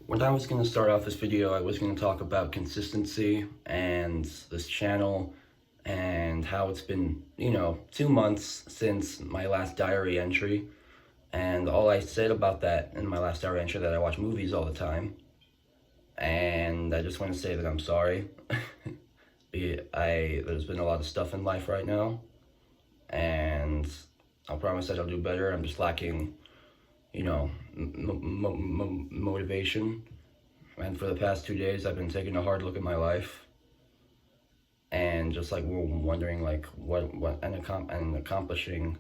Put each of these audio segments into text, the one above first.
When I was going to start off this video, I was going to talk about consistency and this channel and how it's been, 2 months since my last diary entry. And all I said about that in my last diary entry that I watch movies all the time. And I just want to say that I'm sorry. There's been a lot of stuff in life right now. And I'll promise that I'll do better. I'm just lacking, motivation. And for the past 2 days, I've been taking a hard look at my life, and just like wondering like what and accomplishing.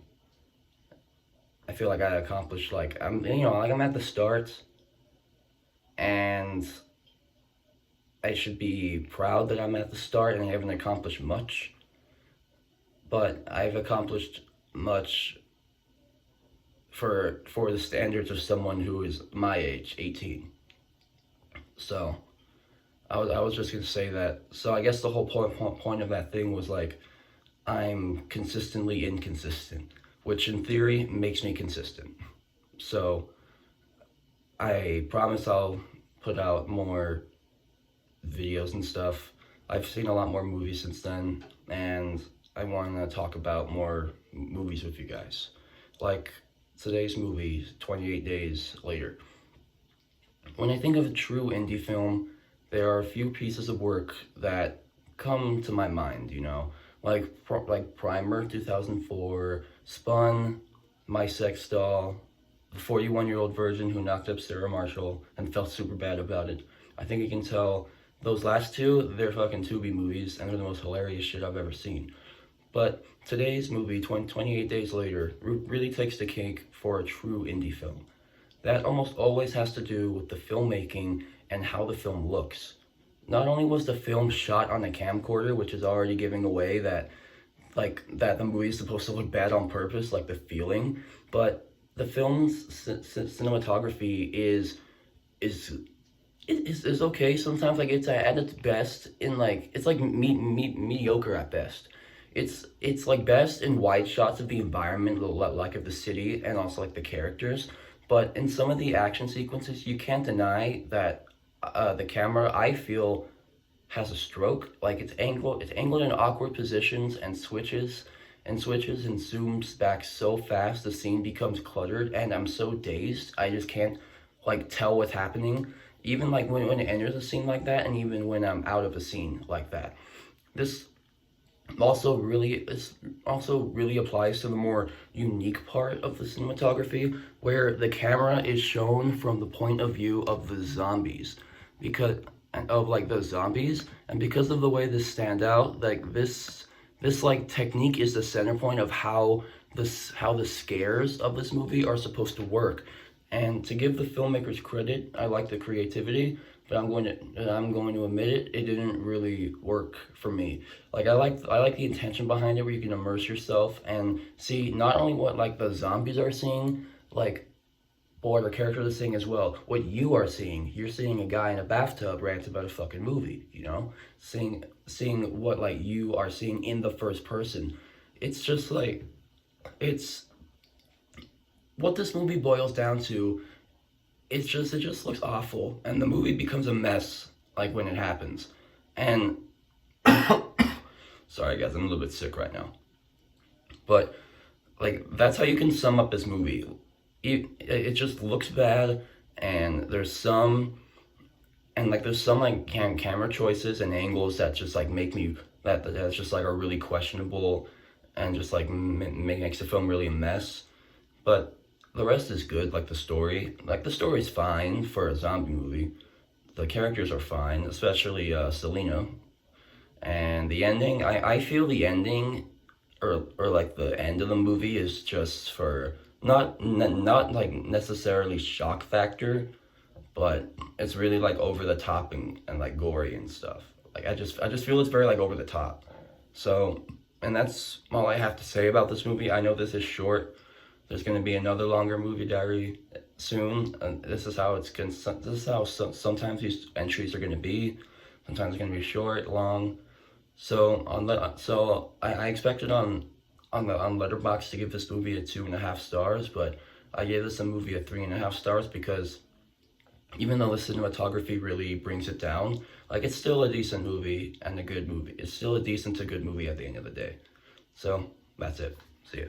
I feel like I accomplished like I'm at the start, and I should be proud that I'm at the start and I haven't accomplished much. But I've accomplished much for the standards of someone who is my age, 18. So I was just gonna say that. So I guess the whole point of that thing was like I'm consistently inconsistent, which in theory makes me consistent. So I promise I'll put out more videos and stuff. I've seen a lot more movies since then, and I want to talk about more movies with you guys. Like today's movie, 28 Days Later. When I think of a true indie film, there are a few pieces of work that come to my mind, like Primer 2004, Spun, My Sex Doll, the 41-year-old virgin who knocked up Sarah Marshall and felt super bad about it. I think you can tell those last two, they're fucking Tubi movies, and they're the most hilarious shit I've ever seen. But today's movie, 28 Days Later, really takes the cake for a true indie film. That almost always has to do with the filmmaking and how the film looks. Not only was the film shot on a camcorder, which is already giving away that the movie is supposed to look bad on purpose, like the feeling, but the film's cinematography is okay sometimes. Like it's at its best in it's like mediocre at best. It's like best in wide shots of the environment, like of the city, and also like the characters. But in some of the action sequences, you can't deny that the camera, I feel, has a stroke. Like it's angled in awkward positions and switches and zooms back so fast the scene becomes cluttered, and I'm so dazed I just can't tell what's happening. Even when it enters a scene like that, and even when I'm out of a scene like that. This also really applies to the more unique part of the cinematography, where the camera is shown from the point of view of the zombies, because and because of the way this stand out, this technique is the center point of how the scares of this movie are supposed to work. And to give the filmmakers credit, I like the creativity, but I'm going to admit it didn't really work for me. I like the intention behind it, where you can immerse yourself and see not only what the zombies are seeing, but what the characters are seeing as well. What you are seeing, you're seeing a guy in a bathtub rant about a fucking movie, seeing what you are seeing in the first person. It's just it's what this movie boils down to. It just looks awful, and the movie becomes a mess when it happens. And sorry guys, I'm a little bit sick right now, but that's how you can sum up this movie. It just looks bad, and there's some camera choices and angles that just make me that's just are really questionable, and just makes the film really a mess. But the rest is good. The story's fine for a zombie movie. The characters are fine, especially Selena. And the ending, I feel the ending, or the end of the movie is just for not necessarily shock factor, but it's really over the top and gory and stuff. I just feel it's very over the top. So, and that's all I have to say about this movie. I know this is short. There's going to be another longer movie diary soon. And this is how sometimes these entries are going to be. Sometimes it's going to be short, long. So I expected on Letterboxd to give this movie a 2.5 stars, but I gave this movie a 3.5 stars because Even though the cinematography really brings it down, like it's still a decent movie and a good movie. It's still a decent to good movie at the end of the day. So that's it. See ya.